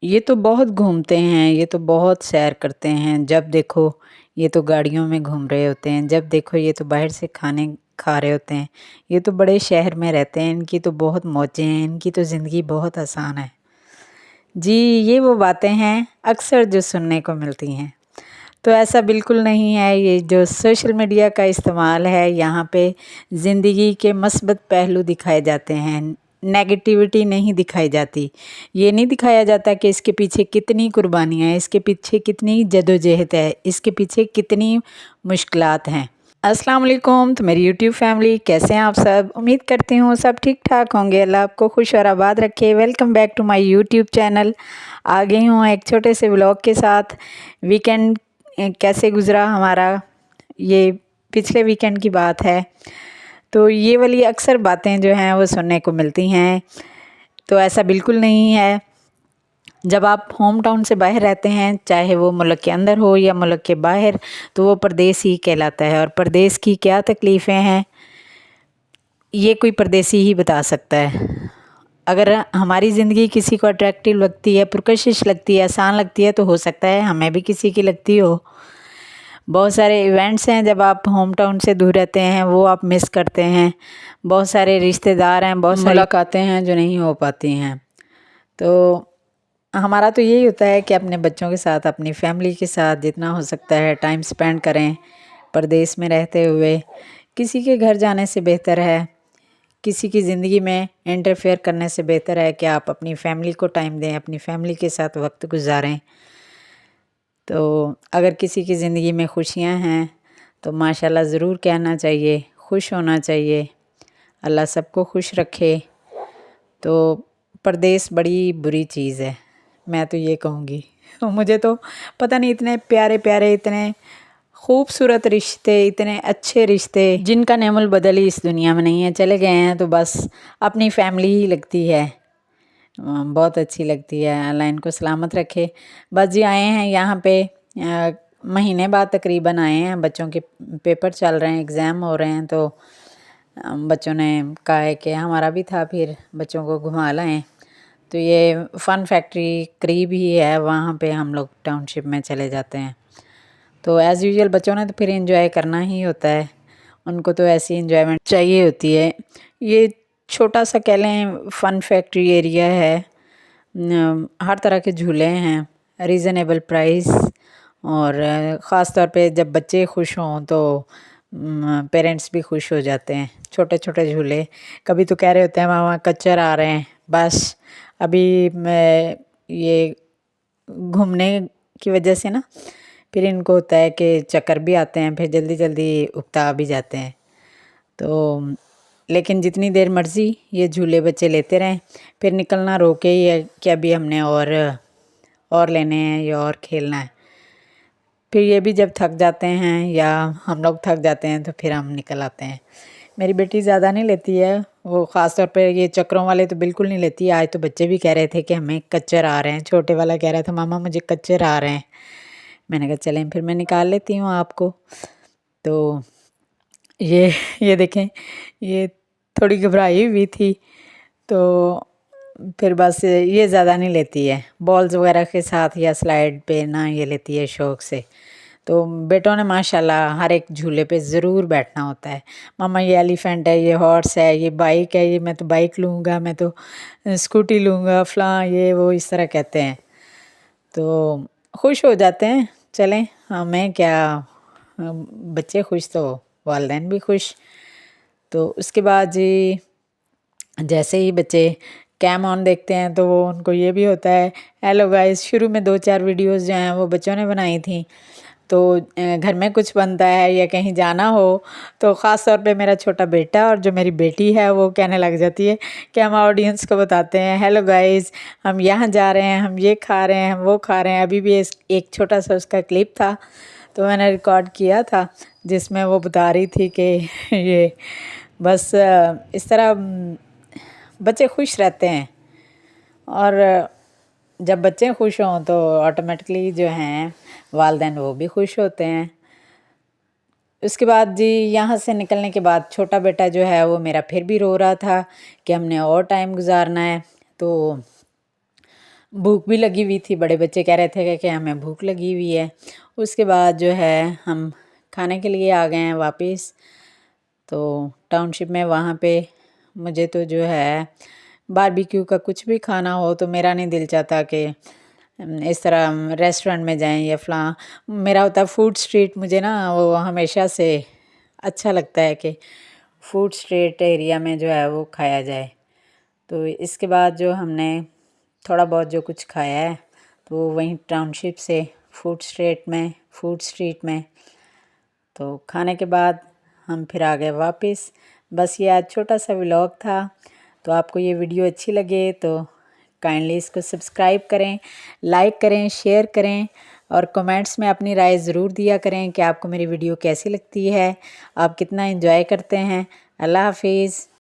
ये तो बहुत घूमते हैं, ये तो बहुत सैर करते हैं, जब देखो ये तो गाड़ियों में घूम रहे होते हैं, जब देखो ये तो बाहर से खाने खा रहे होते हैं। ये तो बड़े शहर में रहते हैं, इनकी तो बहुत मौजें हैं, इनकी तो ज़िंदगी बहुत आसान है। जी, ये वो बातें हैं अक्सर जो सुनने को मिलती हैं। तो ऐसा बिल्कुल नहीं है, ये जो सोशल मीडिया का इस्तेमाल है, यहाँ पे ज़िंदगी के मस्बत पहलू दिखाए जाते हैं, नेगेटिविटी नहीं दिखाई जाती। ये नहीं दिखाया जाता कि इसके पीछे कितनी कुर्बानियाँ हैं, इसके पीछे कितनी जदोजहद है, इसके पीछे कितनी मुश्किलात हैं। अस्सलाम वालेकुम, तो मेरी यूट्यूब फैमिली कैसे हैं आप सब? उम्मीद करती हूँ सब ठीक-ठाक होंगे, अल्लाह आपको खुश और आबाद रखे। Welcome back to my YouTube channel. आ गई हूँ एक छोटे से व्लॉग के साथ। वीकेंड कैसे गुज़रा हमारा, ये पिछले वीकेंड की बात है। तो ये वाली अक्सर बातें जो हैं वो सुनने को मिलती हैं, तो ऐसा बिल्कुल नहीं है। जब आप होम टाउन से बाहर रहते हैं, चाहे वो मुल्क के अंदर हो या मुल्क के बाहर, तो वो परदेस ही कहलाता है। और परदेस की क्या तकलीफ़ें हैं, ये कोई परदेसी ही बता सकता है। अगर हमारी ज़िंदगी किसी को अट्रैक्टिव लगती है, पुरकशिश लगती है, आसान लगती है, तो हो सकता है हमें भी किसी की लगती हो। बहुत सारे इवेंट्स हैं जब आप होम टाउन से दूर रहते हैं, वो आप मिस करते हैं। बहुत सारे रिश्तेदार हैं, बहुत सारी मुलाकातें हैं जो नहीं हो पाती हैं। तो हमारा तो यही होता है कि अपने बच्चों के साथ, अपनी फैमिली के साथ जितना हो सकता है टाइम स्पेंड करें। परदेस में रहते हुए किसी के घर जाने से बेहतर है, किसी की ज़िंदगी में इंटरफेयर करने से बेहतर है कि आप अपनी फैमिली को टाइम दें, अपनी फैमिली के साथ वक्त गुजारें। तो अगर किसी की ज़िंदगी में खुशियाँ हैं तो माशाल्लाह ज़रूर कहना चाहिए, खुश होना चाहिए। अल्लाह सबको खुश रखे। तो परदेस बड़ी बुरी चीज़ है, मैं तो ये कहूँगी। मुझे तो पता नहीं, इतने प्यारे-प्यारे, इतने खूबसूरत रिश्ते, इतने अच्छे रिश्ते जिनका नेमुल बदल ही इस दुनिया में नहीं है, चले गए हैं तो बस अपनी फैमिली ही लगती है। बहुत अच्छी लगती है, अल्लाह इनको सलामत रखे। बस जी आए हैं यहाँ पे महीने बाद तकरीबन आए हैं। बच्चों के पेपर चल रहे हैं, एग्ज़ाम हो रहे हैं, तो बच्चों ने कहा है कि हमारा भी था, फिर बच्चों को घुमा लाएँ। तो ये फ़न फैक्ट्री करीब ही है, वहाँ पे हम लोग टाउनशिप में चले जाते हैं। तो एज़ यूजुअल बच्चों ने तो फिर एंजॉय करना ही होता है, उनको तो ऐसी एंजॉयमेंट चाहिए होती है। ये छोटा सा कह लें फ़न फैक्ट्री एरिया है। हर तरह के झूले हैं, रीज़नेबल प्राइस, और ख़ास तौर पे जब बच्चे खुश हों तो पेरेंट्स भी खुश हो जाते हैं। छोटे छोटे झूले, कभी तो कह रहे होते हैं मामा कच्चर आ रहे हैं। बस अभी मैं ये घूमने की वजह से ना, फिर इनको होता है कि चक्कर भी आते हैं, फिर जल्दी जल्दी उकता भी जाते हैं। तो लेकिन जितनी देर मर्ज़ी ये झूले बच्चे लेते रहें, फिर निकलना रोके ही है कि अभी हमने और लेने हैं या और खेलना है। फिर ये भी जब थक जाते हैं या हम लोग थक जाते हैं तो फिर हम निकल आते हैं। मेरी बेटी ज़्यादा नहीं लेती है, वो ख़ास तौर पे ये चक्करों वाले तो बिल्कुल नहीं लेती। आज तो बच्चे भी कह रहे थे कि हमें कच्चर आ रहे हैं, छोटे वाला कह रहा था मामा मुझे कच्चर आ रहे हैं। मैंने कहा चलें फिर मैं निकाल लेती हूँ आपको। तो ये ये देखें, ये थोड़ी घबराई हुई थी, तो फिर बस ये ज़्यादा नहीं लेती है। बॉल्स वगैरह के साथ या स्लाइड पे ना ये लेती है शौक़ से। तो बेटों ने माशाल्लाह हर एक झूले पे ज़रूर बैठना होता है। मम्मा ये एलिफेंट है, ये हॉर्स है, ये बाइक है, ये मैं तो बाइक लूँगा, मैं तो स्कूटी लूँगा, फ़लाँ ये वो इस तरह कहते हैं। तो खुश हो जाते हैं। चलें हमें क्या, बच्चे खुश तो वालिदैन भी खुश। तो उसके बाद जी जैसे ही बच्चे कैम ऑन देखते हैं तो वो उनको ये भी होता है हेलो गाइस। शुरू में 2-4 वीडियोस जो हैं वो बच्चों ने बनाई थी। तो घर में कुछ बनता है या कहीं जाना हो तो ख़ास तौर पे मेरा छोटा बेटा और जो मेरी बेटी है वो कहने लग जाती है कि हम ऑडियंस को बताते हैं हेलो गाइस, हम यहाँ जा रहे हैं, हम ये खा रहे हैं, हम वो खा रहे हैं। अभी भी एक छोटा सा उसका क्लिप था तो मैंने रिकॉर्ड किया था, जिसमें वो बता रही थी कि ये बस इस तरह बच्चे खुश रहते हैं। और जब बच्चे खुश हों तो ऑटोमेटिकली जो हैं वालिदैन वो भी खुश होते हैं। उसके बाद जी यहाँ से निकलने के बाद छोटा बेटा जो है वो मेरा फिर भी रो रहा था कि हमने और टाइम गुजारना है। तो भूख भी लगी हुई थी, बड़े बच्चे कह रहे थे कि हमें भूख लगी हुई है। उसके बाद जो है हम खाने के लिए आ गए हैं वापस। तो टाउनशिप में वहाँ पे मुझे तो जो है बारबेक्यू का कुछ भी खाना हो तो मेरा नहीं दिल चाहता कि इस तरह रेस्टोरेंट में जाएं या फलां। मेरा होता है फूड स्ट्रीट, मुझे ना वो हमेशा से अच्छा लगता है कि फूड स्ट्रीट एरिया में जो है वो खाया जाए। तो इसके बाद जो हमने थोड़ा बहुत जो कुछ खाया है तो वहीं टाउनशिप से फूड स्ट्रीट में तो खाने के बाद हम फिर आ गए वापस। बस ये आज छोटा सा व्लॉग था। तो आपको ये वीडियो अच्छी लगे तो काइंडली इसको सब्सक्राइब करें, लाइक करें, शेयर करें और कमेंट्स में अपनी राय ज़रूर दिया करें कि आपको मेरी वीडियो कैसी लगती है, आप कितना एंजॉय करते हैं। अल्लाह हाफिज़।